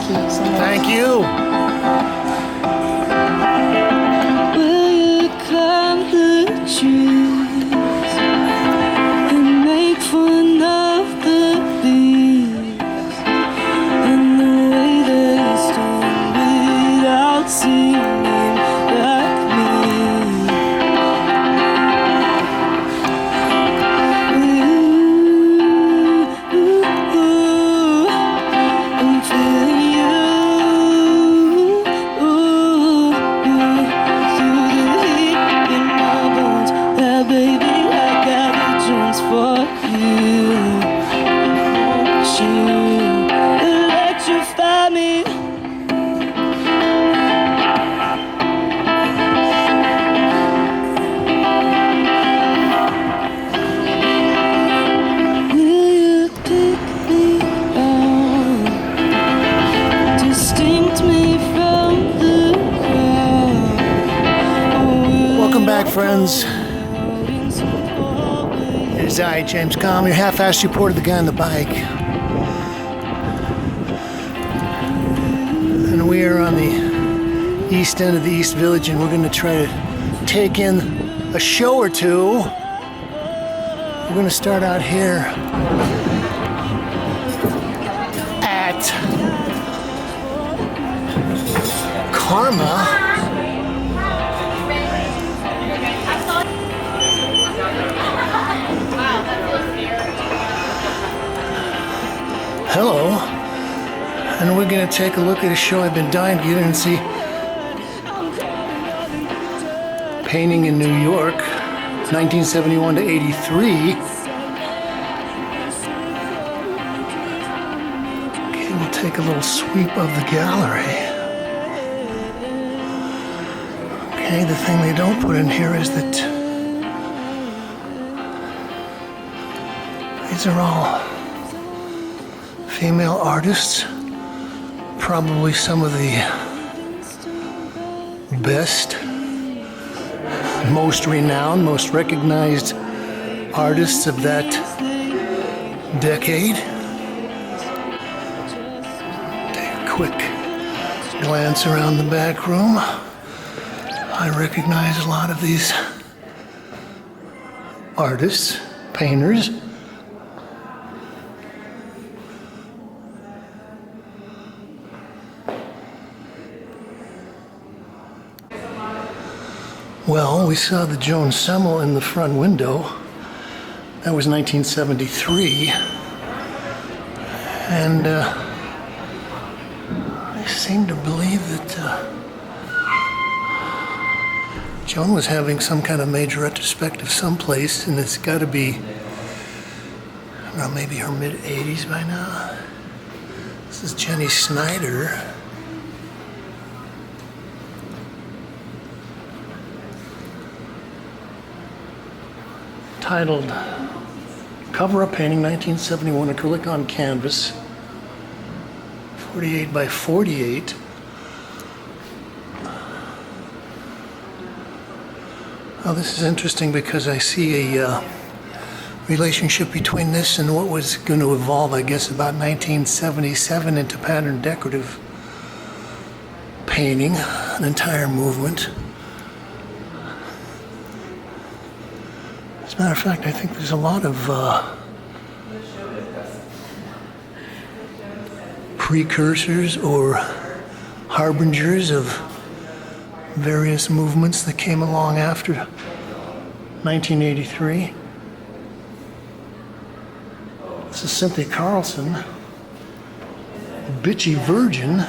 you so much. Thank you. Will you climb the trees and make fun of the leaves and the way they stand without seeming like me? Ooh, I'm feeling you through the heat in my bones. Yeah, baby, I got the Jones for you. Won't you electrify me? Will you take me on? Distinct me from the crowd. Welcome back, friends. It is I, James Kalm, your half-assed report of the guy on the bike. And we are on the east end of the East Village, and we're going to try to take in a show or two. We're going to start out here at Karma. Hello. And we're going to take a look at a show I've been dying to get in and see. Painting in New York, 1971 to 83. Okay, we'll take a little sweep of the gallery. Okay, the thing they don't put in here is that these are all female artists, probably some of the best, most renowned, most recognized artists of that decade. Take a quick glance around the back room. I recognize a lot of these artists, painters. Well, we saw the Joan Semmel in the front window. That was 1973. And I seem to believe that Joan was having some kind of major retrospective someplace, and it's got to be, I don't know, maybe her mid-80s by now. This is Jenny Snyder. Titled Cover-Up Painting, 1971, acrylic on canvas, 48 by 48. Oh, this is interesting because I see a relationship between this and what was going to evolve, I guess, about 1977 into pattern decorative painting, an entire movement. As a matter of fact, I think there's a lot of precursors or harbingers of various movements that came along after 1983. This is Cynthia Carlson, Bitchy Virgin,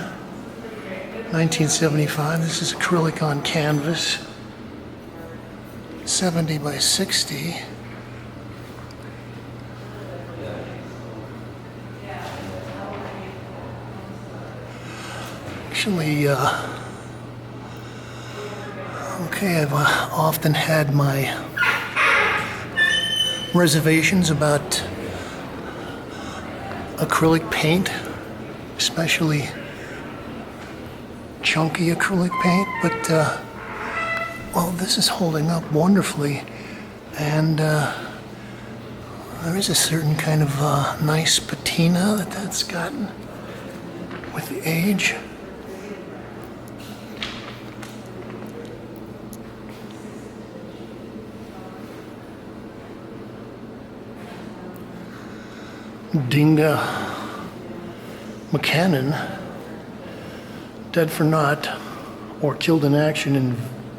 1975. This is acrylic on canvas, 70 by 60. Actually, okay, I've often had my reservations about acrylic paint, especially chunky acrylic paint, but well, this is holding up wonderfully, and there is a certain kind of nice patina that's gotten, with the age. Dindga McCannon, dead for naught or killed in action in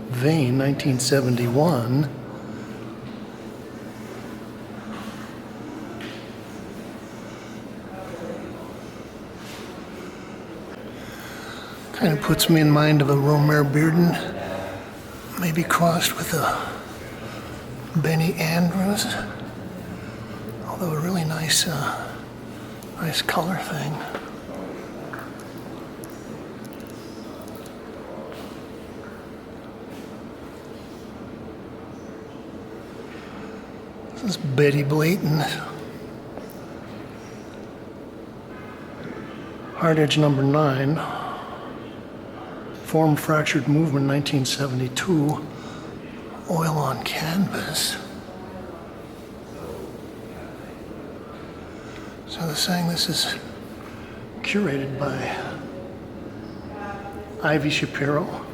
vain, 1971. Kind of puts me in mind of a Romare Bearden, maybe crossed with a Benny Andrews. Although a really nice color thing. This is Betty Blayton. Hard edge number 9. Form fractured movement 1972. Oil on canvas. So they're saying this is curated by Ivy Shapiro.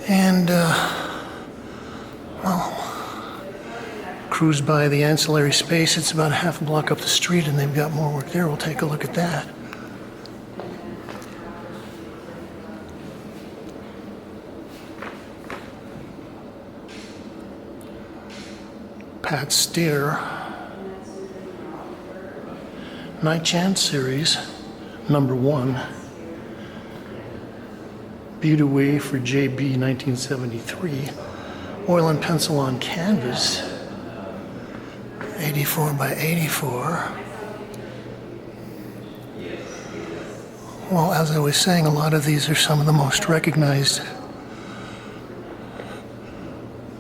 And, cruise by the ancillary space. It's about a half a block up the street and they've got more work there. We'll take a look at that. Pat Steer. Night Chance Series, number 1. Beauty Way for JB, 1973. Oil and pencil on canvas, 84 by 84. Well, as I was saying, a lot of these are some of the most recognized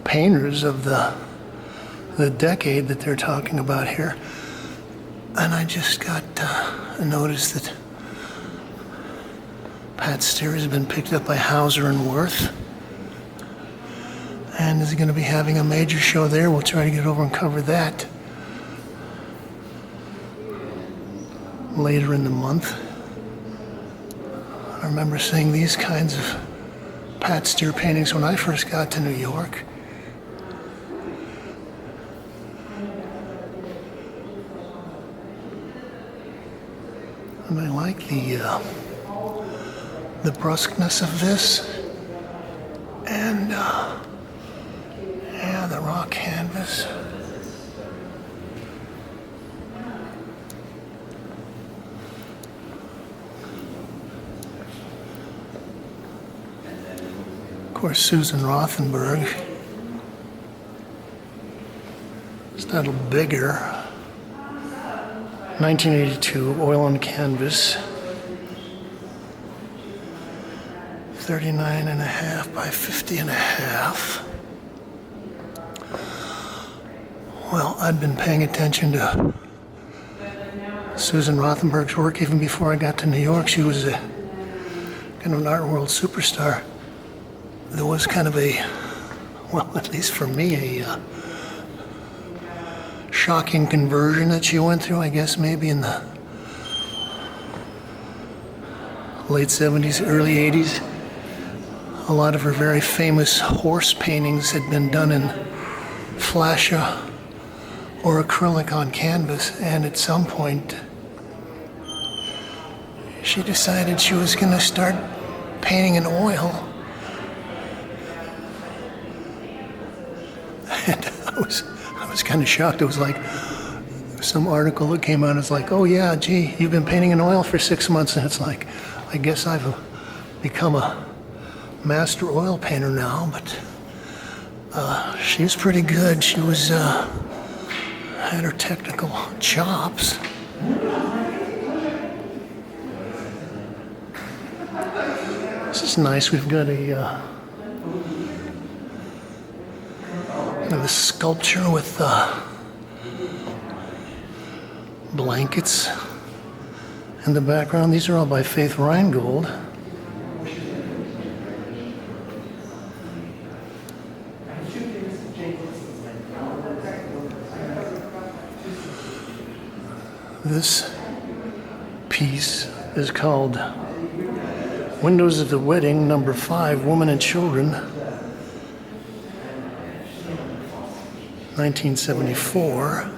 painters of the decade that they're talking about here. And I just got a notice that Pat Steer has been picked up by Hauser and Wirth and is going to be having a major show there. We'll try to get over and cover that later in the month. I remember seeing these kinds of Pat Steer paintings when I first got to New York. And I like the brusqueness of this, and yeah, the raw canvas. Of course, Susan Rothenberg. It's a little bigger. 1982, oil on canvas, 39.5 by 50.5. Well, I'd been paying attention to Susan Rothenberg's work even before I got to New York. She was a kind of an art world superstar. There was kind of a, well, at least for me, a shocking conversion that she went through, I guess maybe in the late 70s, early 80s. A lot of her very famous horse paintings had been done in flasha or acrylic on canvas, and at some point she decided she was going to start painting in oil. And I was kind of shocked. It was like some article that came out. It's like, oh yeah, gee, you've been painting in oil for 6 months, and it's like, I guess I've become a master oil painter now. But she was pretty good. She was had her technical chops. This is nice. We've got a the sculpture with blankets in the background. These are all by Faith Ringgold. This piece is called Windows of the Wedding, number 5, Women and Children, 1974.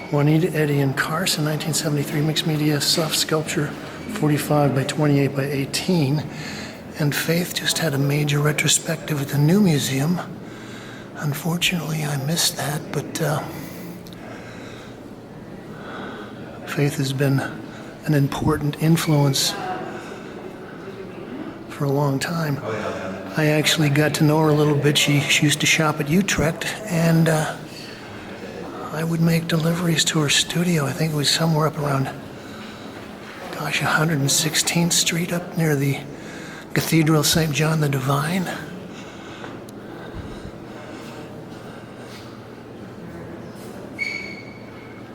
Juanita, Eddy, and Carson, 1973, mixed media, soft sculpture, 45 by 28 by 18. And Faith just had a major retrospective at the New Museum. Unfortunately, I missed that, but Faith has been an important influence for a long time. I actually got to know her a little bit. She used to shop at Utrecht, and I would make deliveries to her studio. I think it was somewhere up around, 116th Street, up near the Cathedral of St. John the Divine.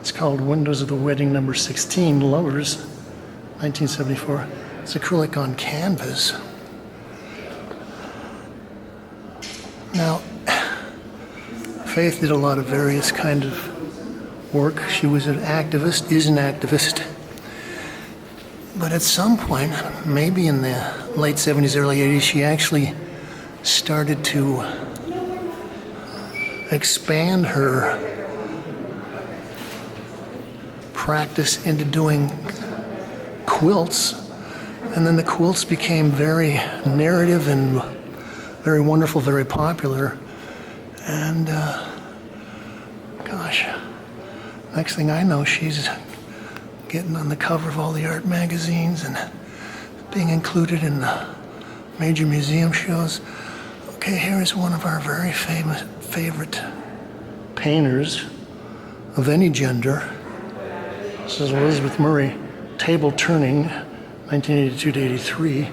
It's called Windows of the Wedding, number 16, Lovers, 1974. It's acrylic on canvas. Now, Faith did a lot of various kind of work. She was an activist, is an activist. But at some point, maybe in the late 70s, early 80s, she actually started to expand her practice into doing quilts. And then the quilts became very narrative and very wonderful, very popular. And next thing I know, she's getting on the cover of all the art magazines and being included in the major museum shows. Okay, here is one of our very favorite painters of any gender. This is Elizabeth Murray, Table Turning, 1982 to 83.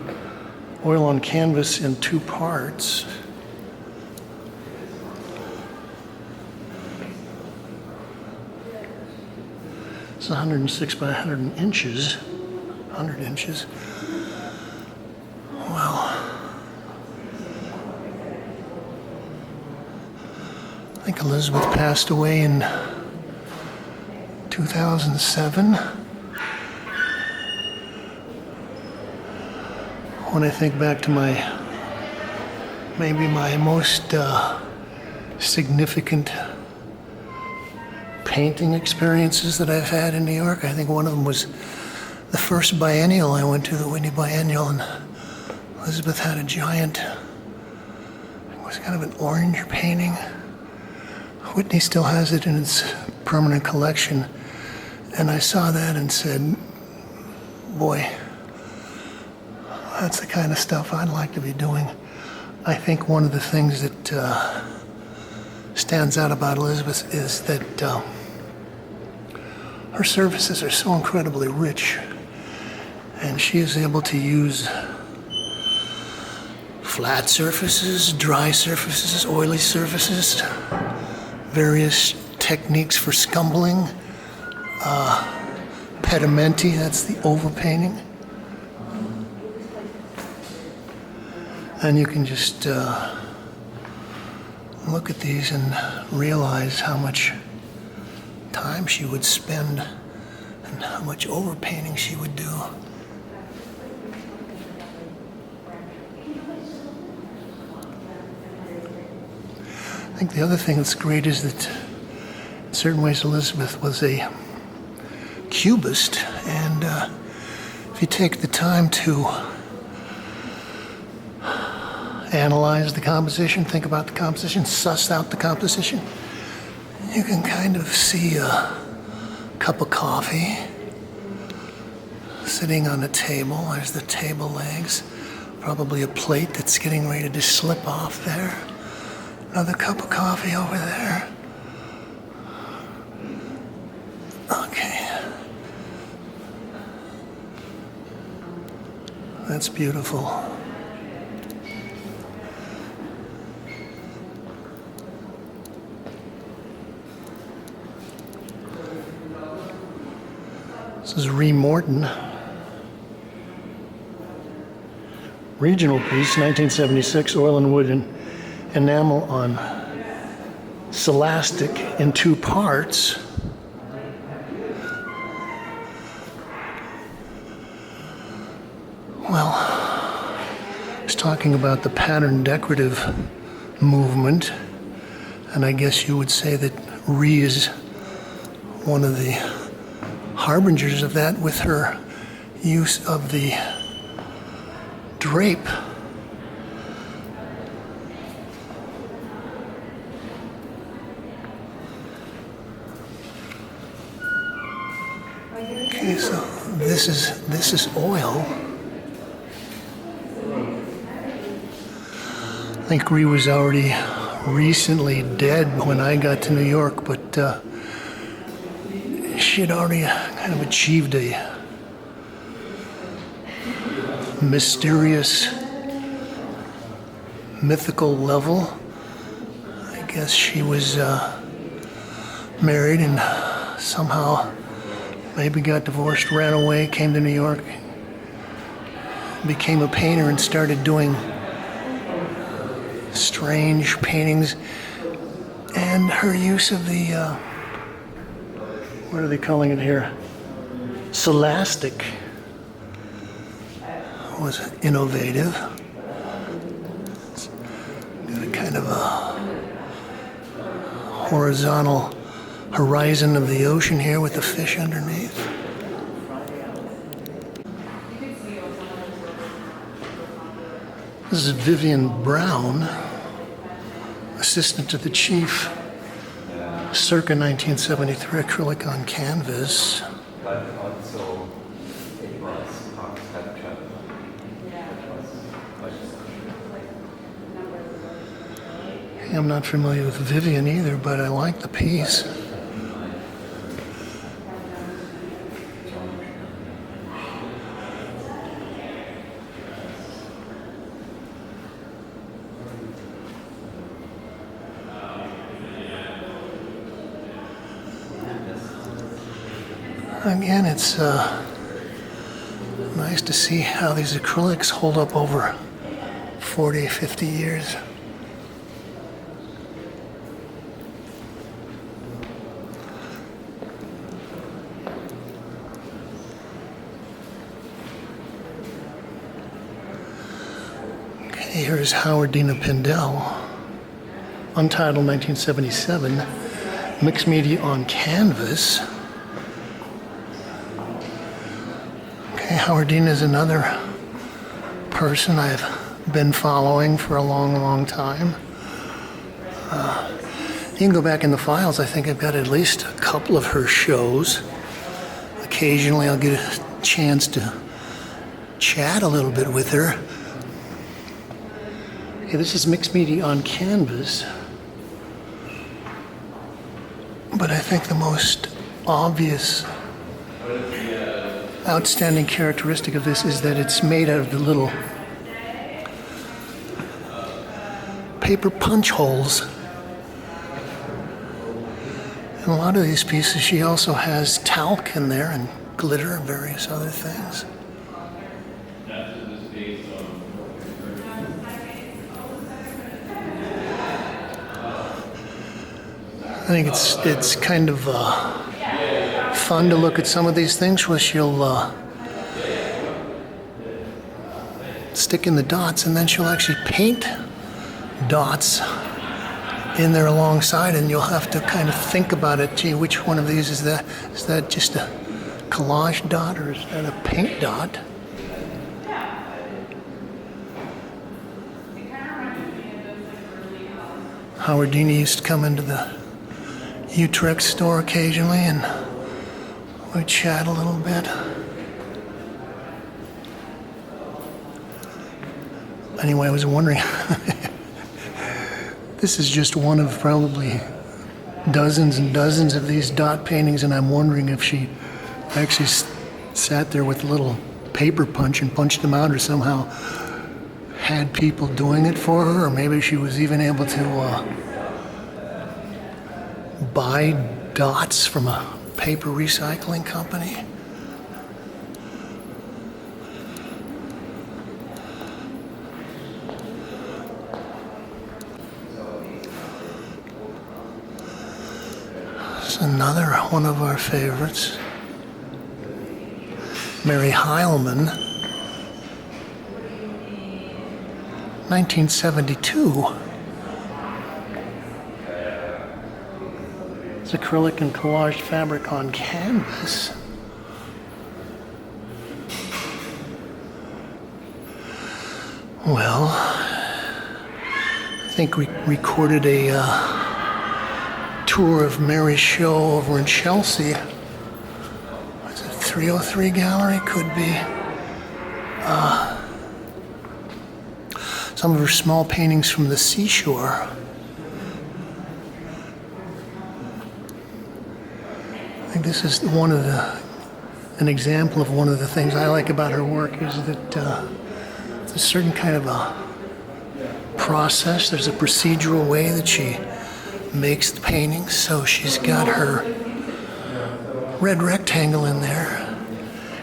Oil on canvas in 2 parts. It's 106 by 100 inches. Well, I think Elizabeth passed away in 2007. When I think back to maybe my most significant painting experiences that I've had in New York, I think one of them was the first biennial I went to, the Whitney Biennial, and Elizabeth had a giant, it was kind of an orange painting. Whitney still has it in its permanent collection, and I saw that and said, boy, that's the kind of stuff I'd like to be doing. I think one of the things that stands out about Elizabeth is that her surfaces are so incredibly rich, and she is able to use flat surfaces, dry surfaces, oily surfaces, various techniques for scumbling, pedimenti, that's the overpainting. And you can just look at these and realize how much time she would spend and how much overpainting she would do. I think the other thing that's great is that in certain ways Elizabeth was a cubist, and if you take the time to analyze the composition, think about the composition, suss out the composition, you can kind of see a cup of coffee sitting on a table. There's the table legs, probably a plate that's getting ready to slip off there. Another cup of coffee over there. Okay. That's beautiful. This is Ree Morton. Regional piece, 1976, oil and wood in enamel on Scholastic in 2 parts. Well, I was talking about the pattern decorative movement, and I guess you would say that Ree is one of the harbingers of that with her use of the drape. Okay, so this is oil. I think Ree was already recently dead when I got to New York, but she had already kind of achieved a mysterious, mythical level. I guess she was married and somehow maybe got divorced, ran away, came to New York, became a painter and started doing strange paintings. And her use of the, what are they calling it here? Scholastic was innovative. It's got a kind of a horizontal horizon of the ocean here with the fish underneath. This is Vivian Browne, assistant to the chief, circa 1973, acrylic on canvas. I'm not familiar with Vivian either, but I like the piece. Again, it's nice to see how these acrylics hold up over 40, 50 years. Okay, here's Howardena Pindell, untitled 1977, mixed media on canvas. Howardena is another person I've been following for a long, long time. You can go back in the files. I think I've got at least a couple of her shows. Occasionally I'll get a chance to chat a little bit with her. Okay, this is mixed media on canvas. But I think the most obvious outstanding characteristic of this is that it's made out of the little paper punch holes. In a lot of these pieces, she also has talc in there and glitter and various other things. I think it's kind of fun to look at some of these things where she'll stick in the dots and then she'll actually paint dots in there alongside, and you'll have to kind of think about it. Gee, which one of these is that? Is that just a collage dot or is that a paint dot? Howardena used to come into the Utrecht store occasionally and we'd chat a little bit. Anyway, I was wondering, this is just one of probably dozens and dozens of these dot paintings, and I'm wondering if she actually sat there with a little paper punch and punched them out, or somehow had people doing it for her, or maybe she was even able to buy dots from a paper recycling company. Another one of our favorites. Mary Heilman, 1972. It's acrylic and collaged fabric on canvas. Well, I think we recorded a tour of Mary's show over in Chelsea. What's it, 303 Gallery? Could be. Some of her small paintings from the seashore. I think this is an example of one of the things I like about her work is that there's a certain kind of a process. There's a procedural way that she makes the paintings. So she's got her red rectangle in there,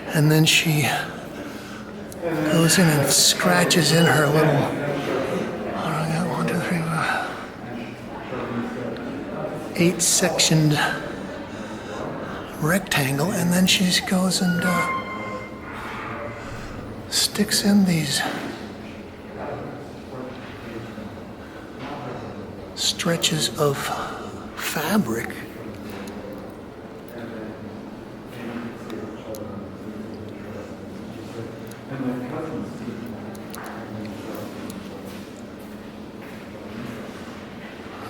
and then she goes in and scratches in her little, I got 1, 2, 3, 4, 8-sectioned rectangle, and then she goes and sticks in these stretches of fabric.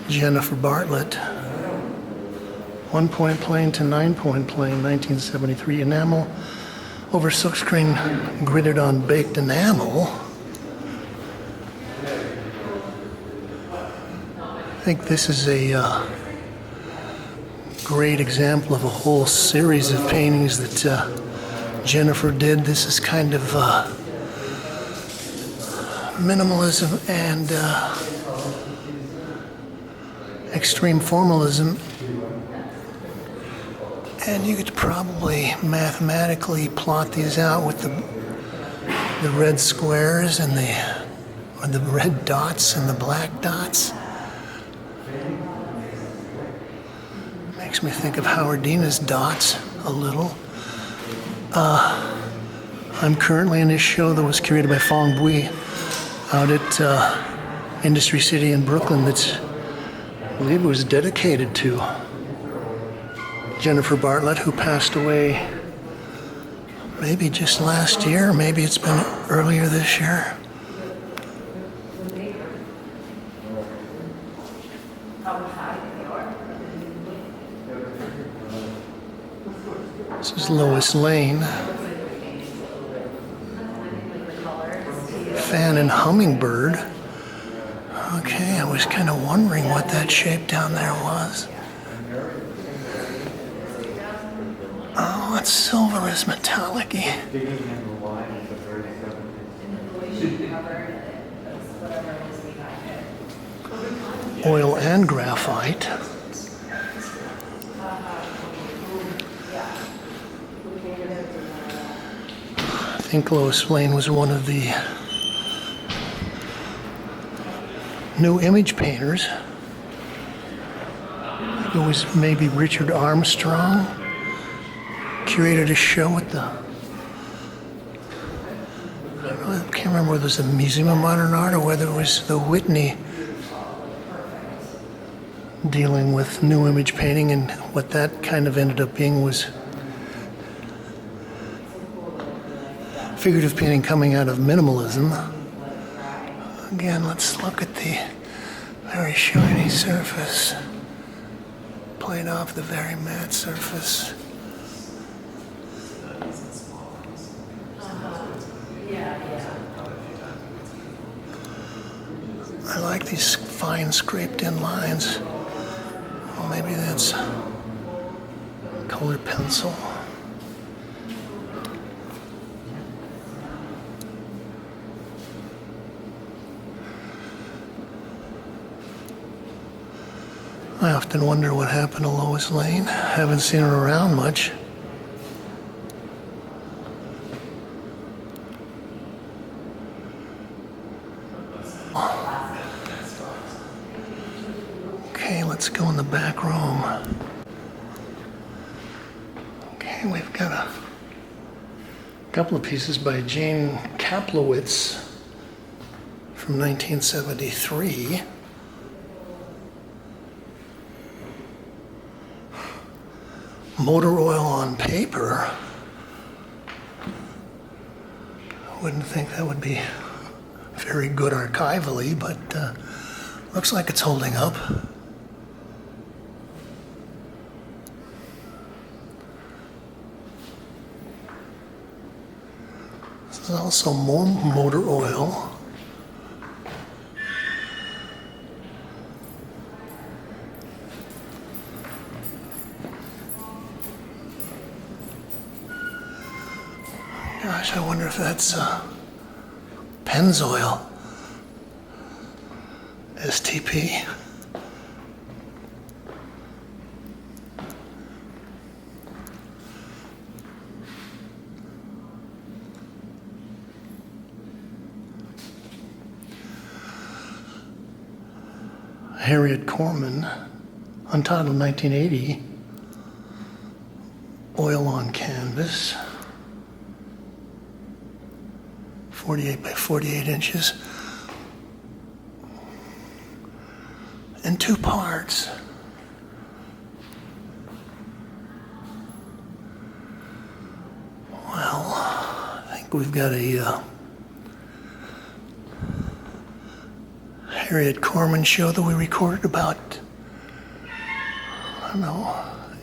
Jennifer Bartlett, 1-point plane to 9-point plane, 1973. Enamel over silkscreen gridded on baked enamel. I think this is a great example of a whole series of paintings that Jennifer did. This is kind of minimalism and extreme formalism, and you could probably mathematically plot these out with the red squares and the red dots and the black dots. Makes me think of Howardena's dots a little. I'm currently in this show that was curated by Fong Bui out at Industry City in Brooklyn that's, I believe it was dedicated to Jennifer Bartlett, who passed away maybe just last year, maybe it's been earlier this year. This is Lois Lane. Fan and hummingbird. Okay, I was kind of wondering what that shape down there was. Oh, that silver is metallic-y. Oil and graphite. I think Lois Lane was one of the new image painters. I think it was maybe Richard Armstrong curated a show at the, I can't remember whether it was the Museum of Modern Art or whether it was the Whitney, dealing with new image painting, and what that kind of ended up being was figurative painting coming out of minimalism. Again, let's look at the very shiny surface played off the very matte surface. I like these fine scraped in lines. Well, maybe that's colored pencil. I often wonder what happened to Lois Lane. Haven't seen her around much. Okay, let's go in the back room. And we've got a couple of pieces by Jane Kaplowitz from 1973. Motor oil on paper. I wouldn't think that would be very good archivally, but looks like it's holding up. This is also more motor oil. Gosh, I wonder if that's Pennzoil. STP. Harriet Korman, Untitled 1980, oil on canvas, 48 by 48 inches, in 2 parts. Well, I think we've got a Harriet Korman show that we recorded about, I don't know,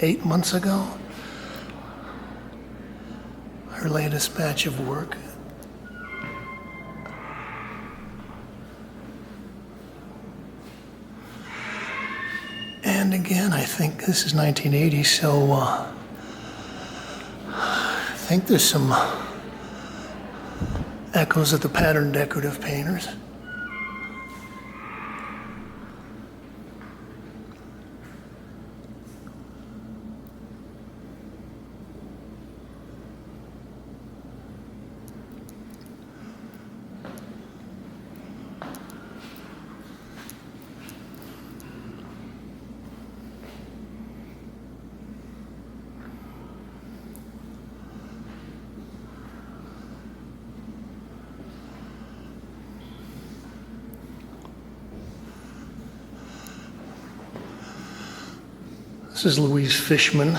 8 months ago. Her latest batch of work. And again, I think this is 1980, so I think there's some echoes of the pattern decorative painters. This is Louise Fishman,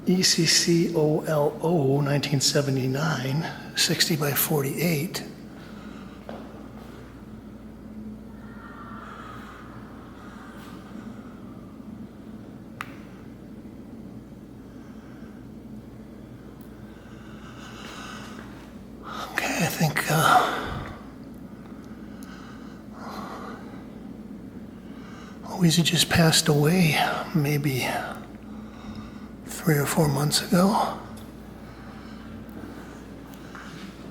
ECCOLO 1979, 60 by 48. Okay, I think Louisa just passed away maybe 3 or 4 months ago.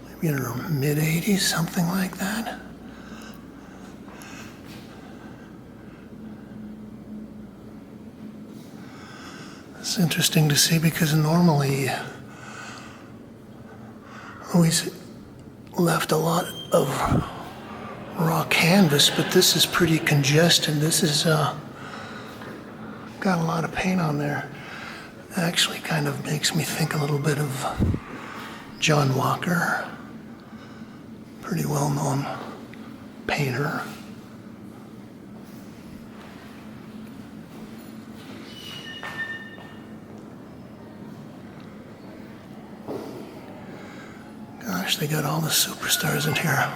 Maybe in her mid-80s, something like that. It's interesting to see because normally Louisa left a lot of raw canvas, but this is pretty congested. This is got a lot of paint on there. Actually kind of makes me think a little bit of John Walker, pretty well-known painter. Gosh, they got all the superstars in here.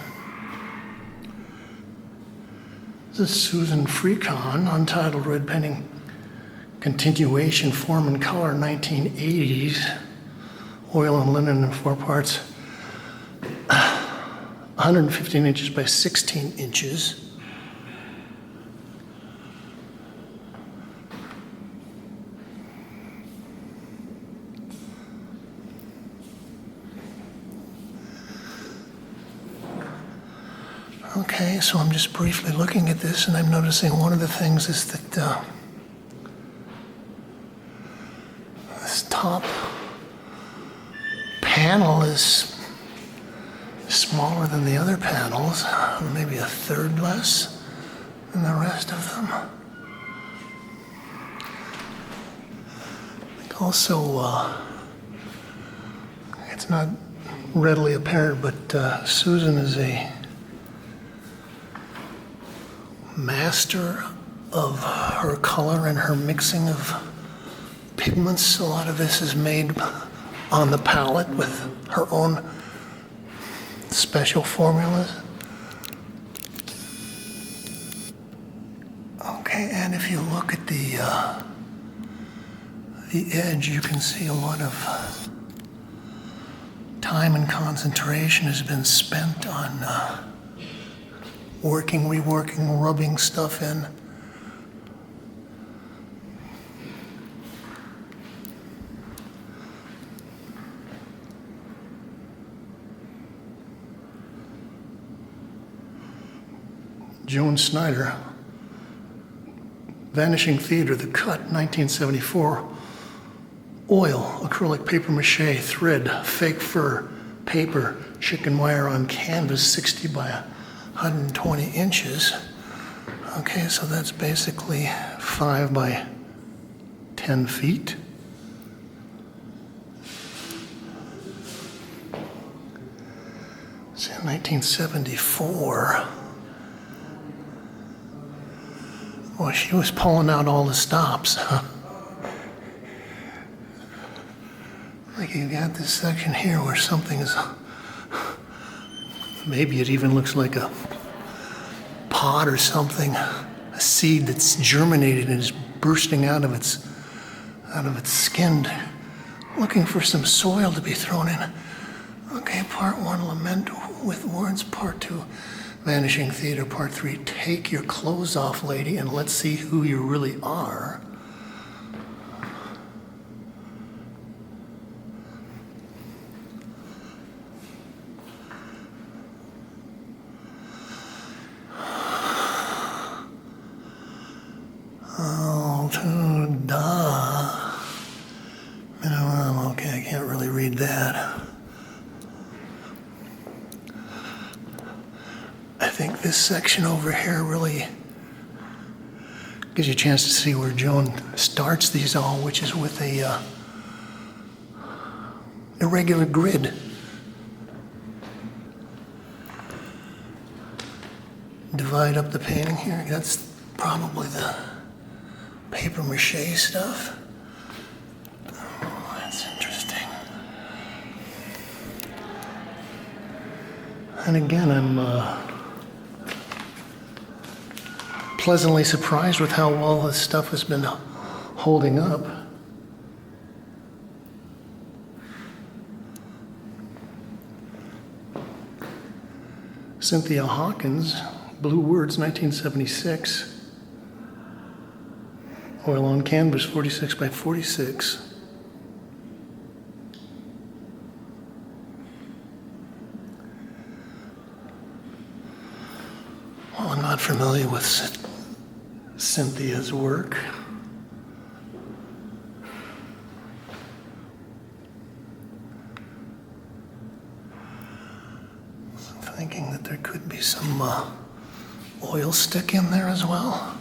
This is Suzan Frecon, Untitled Red Painting Continuation, Form and Color, 1980s. Oil and linen in 4 parts. 115 inches by 16 inches. Okay, so I'm just briefly looking at this, and I'm noticing one of the things is that this top panel is smaller than the other panels, or maybe a third less than the rest of them. I think Also, it's not readily apparent, but Suzan is a master of her color and her mixing of pigments. A lot of this is made on the palette with her own special formulas. Okay, and if you look at the edge, you can see a lot of time and concentration has been spent on working, reworking, rubbing stuff in. Joan Snyder, Vanishing Theater, The Cut, 1974. Oil, acrylic paper mache, thread, fake fur, paper, chicken wire on canvas, 60 by 120 inches. Okay, so that's basically 5 by 10 feet. So 1974. Well, she was pulling out all the stops, huh? Like you got this section here where something is, maybe it even looks like a pod or something, a seed that's germinated and is bursting out of its skin, looking for some soil to be thrown in. Okay, part 1, Lament with Words, part 2, Vanishing Theater, part 3, Take Your Clothes Off, Lady, and Let's See Who You Really Are. Okay, I can't really read that. I think this section over here really gives you a chance to see where Joan starts these all, which is with a irregular grid. Divide up the painting here. That's probably the paper mache stuff. Oh, that's interesting. And again, I'm pleasantly surprised with how well this stuff has been holding up. Cynthia Hawkins, Blue Words, 1976. Oil on canvas, 46 by 46. Well, I'm not familiar with Cynthia's work. I'm thinking that there could be some oil stick in there as well.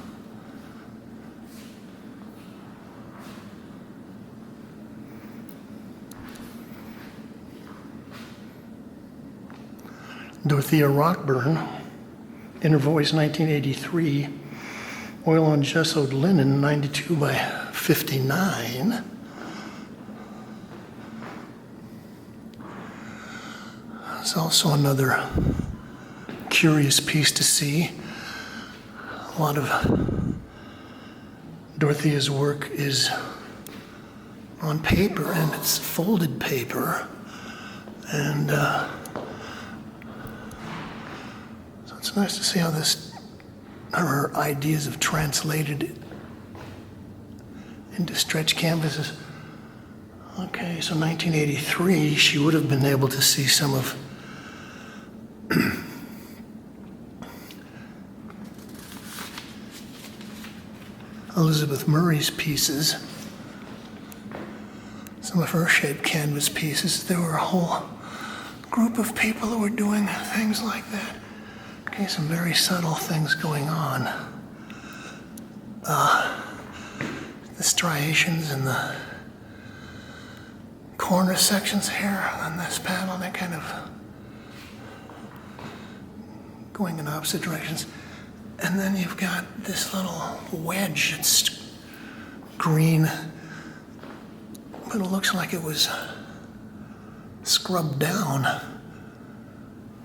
Dorothea Rockburne, Inner Voice, 1983. Oil on gessoed linen, 92 by 59. It's also another curious piece to see. A lot of Dorothea's work is on paper, and it's folded paper. And so it's nice to see how her ideas have translated into stretch canvases. Okay, so 1983, she would have been able to see some of Elizabeth Murray's pieces, some of her shaped canvas pieces. There were a whole group of people who were doing things like that. Okay, some very subtle things going on. The striations and the corner sections here on this panel. They're kind of going in opposite directions. And then you've got this little wedge. It's green, but it looks like it was scrubbed down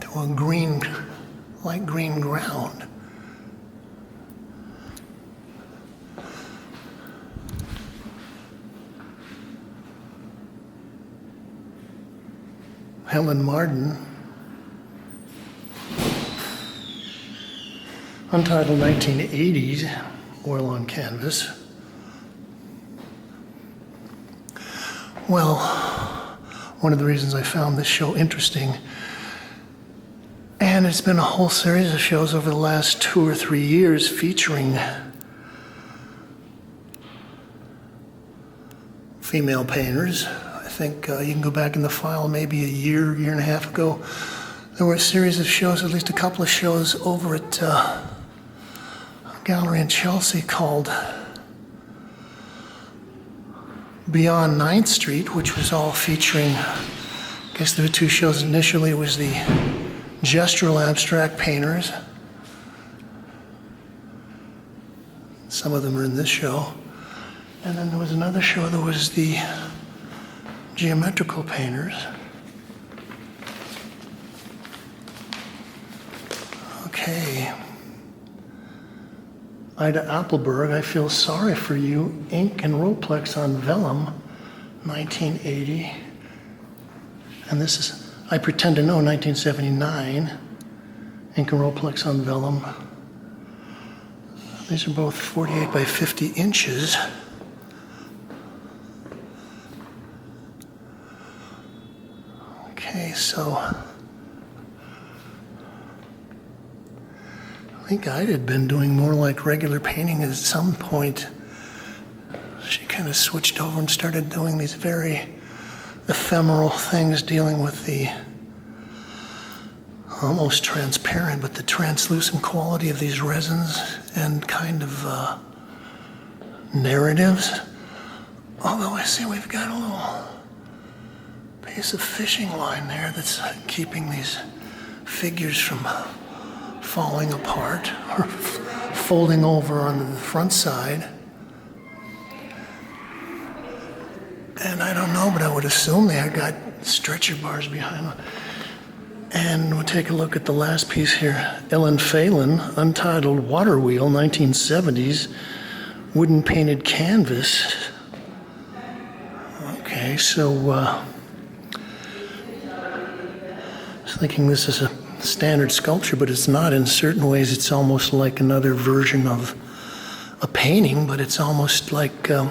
to a green, light green ground. Helen Marden, untitled 1980s, oil on canvas. Well, one of the reasons I found this show interesting, and it's been a whole series of shows over the last 2 or 3 years featuring female painters. I think you can go back in the file maybe a year and a half ago. There were a series of shows, at least a couple of shows over at a gallery in Chelsea called Beyond 9th Street, which was all featuring, I guess there were 2 shows initially. It was the gestural abstract painters. Some of them are in this show. And then there was another show that was the geometrical painters. Okay. Ida Appleberg, I Feel Sorry for You, Ink and Rollex on Vellum, 1980. And this is I Pretend to Know, 1979. Ink and Rollex on Vellum. These are both 48 by 50 inches. Okay, so I think Ida had been doing more like regular painting at some point. She kind of switched over and started doing these very ephemeral things dealing with the almost transparent, but the translucent quality of these resins and kind of narratives. Although I see we've got a little piece of fishing line there that's keeping these figures from falling apart or folding over on the front side. And I don't know, but I would assume they had got stretcher bars behind them. And we'll take a look at the last piece here. Ellen Phelan, untitled Water Wheel, 1970s, wooden painted canvas. Okay, so I was thinking this is a standard sculpture, but it's not. In certain ways, it's almost like another version of a painting, but it's almost like a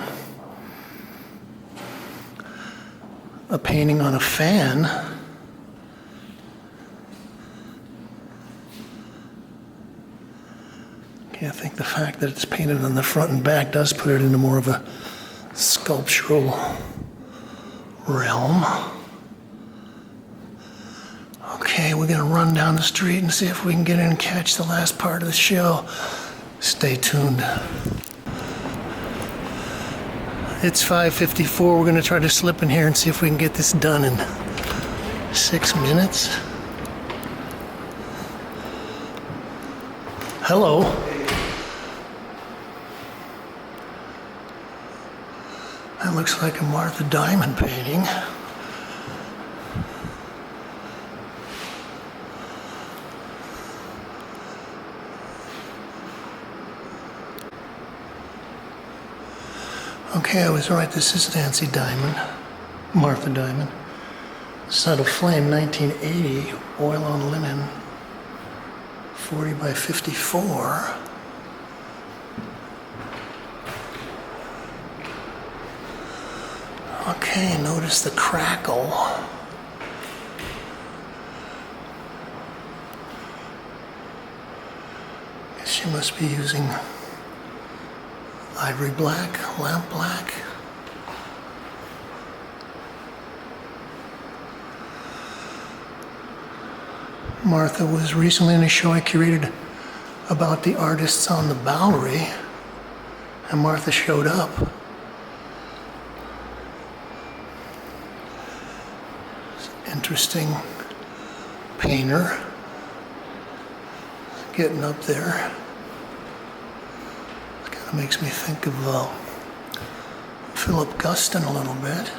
painting on a fan. Okay, I think the fact that it's painted on the front and back does put it into more of a sculptural realm. Okay, we're gonna run down the street and see if we can get in and catch the last part of the show. Stay tuned. It's 5:54. We're gonna try to slip in here and see if we can get this done in 6 minutes. Hello. That looks like a Martha Diamond painting. Okay, I was right. This is Nancy Diamond, Martha Diamond. Subtle Flame, 1980, oil on linen, 40 by 54. Okay, notice the crackle. Guess she must be using ivory black, lamp black. Martha was recently in a show I curated about the artists on the Bowery, and Martha showed up. interesting painter. Getting up there. It kind of makes me think of Philip Guston a little bit.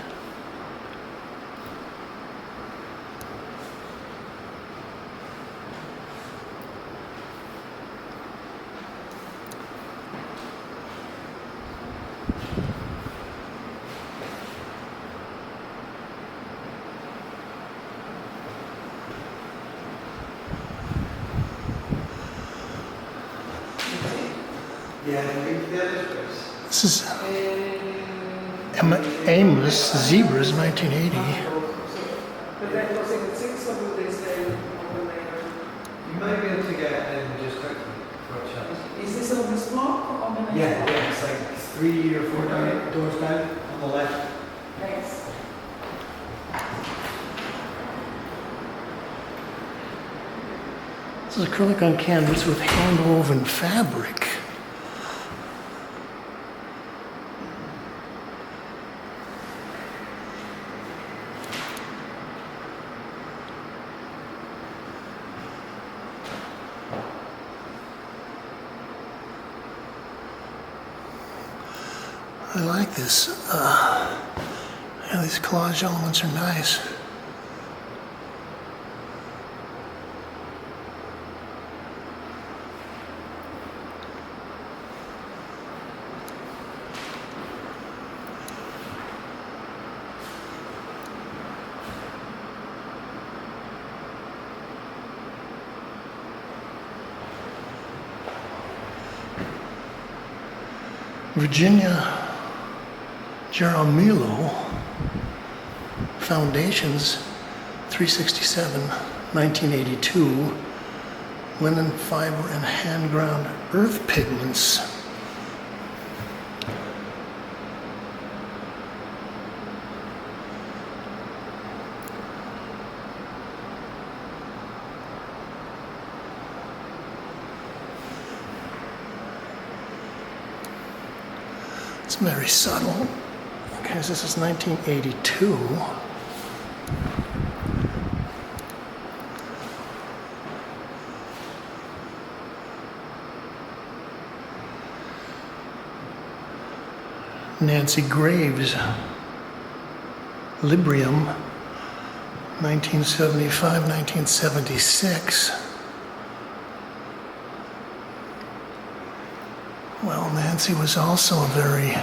This is Emma Amos, Zebras, 1980. But that was in the 6 or will they stay overlater? You might be able to get in just quickly for a chance. Is this on this block or on the next Yeah, block? yeah, it's like 3 or 4 doors down on the left. Thanks. This is acrylic on canvas with hand-woven fabric. I like this. Yeah, these collage elements are nice. Virginia Jaramillo, Foundations, 367, 1982, linen, fiber, and hand-ground earth pigments. It's very subtle. Okay, so this is 1982. Nancy Graves, Librium, 1975, 1976. Well, Nancy was also a very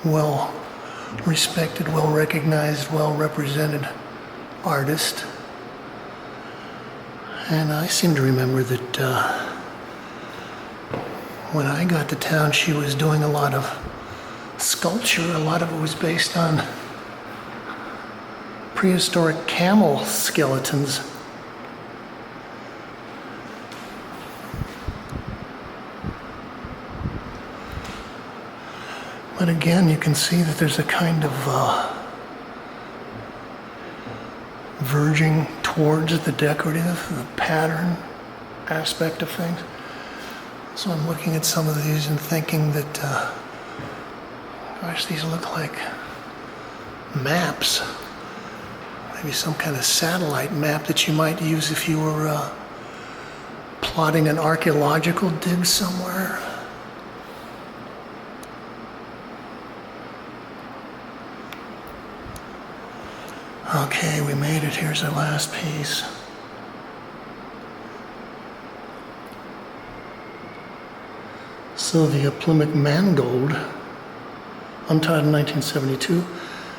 well respected, well recognized, well represented artist. And I seem to remember that when I got to town, she was doing a lot of sculpture. A lot of it was based on prehistoric camel skeletons. But again, you can see that there's a kind of verging towards the decorative, the pattern aspect of things. So I'm looking at some of these and thinking that, gosh, these look like maps. Maybe some kind of satellite map that you might use if you were plotting an archaeological dig somewhere. Okay, we made it. Here's our last piece. Sylvia Plimack Mangold, untied in 1972,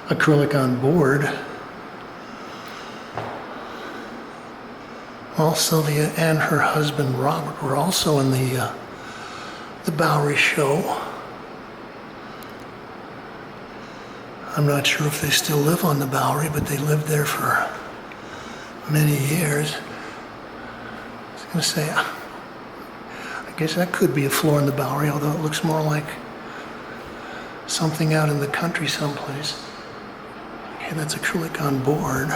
acrylic on board. Well, Sylvia and her husband Robert were also in the Bowery show. I'm not sure if they still live on the Bowery, but they lived there for many years. I was going to say, I guess that could be a floor in the Bowery, although it looks more like something out in the country someplace. Okay, that's acrylic on board.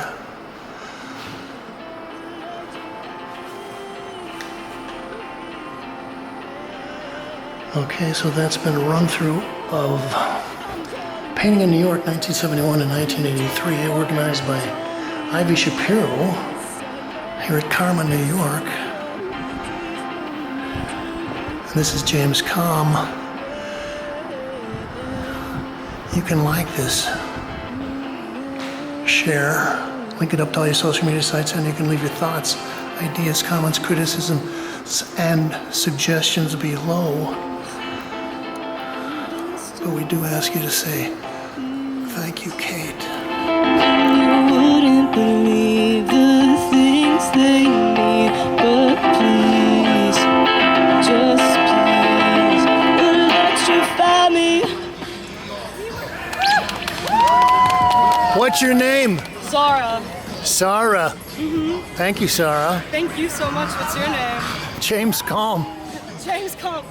Okay, so that's been a run through of Painting in New York, 1971 and 1983, organized by Ivy Shapiro here at Carmen, New York. And this is James Kalm. You can like this, share, link it up to all your social media sites, and you can leave your thoughts, ideas, comments, criticisms, and suggestions below. But we do ask you to say thank you, Kate. You wouldn't believe the things they need, but please, just please, electrify me. What's your name? Zara. Sarah. Thank you, Sarah. Thank you so much. What's your name? James Kalm. James Kalm.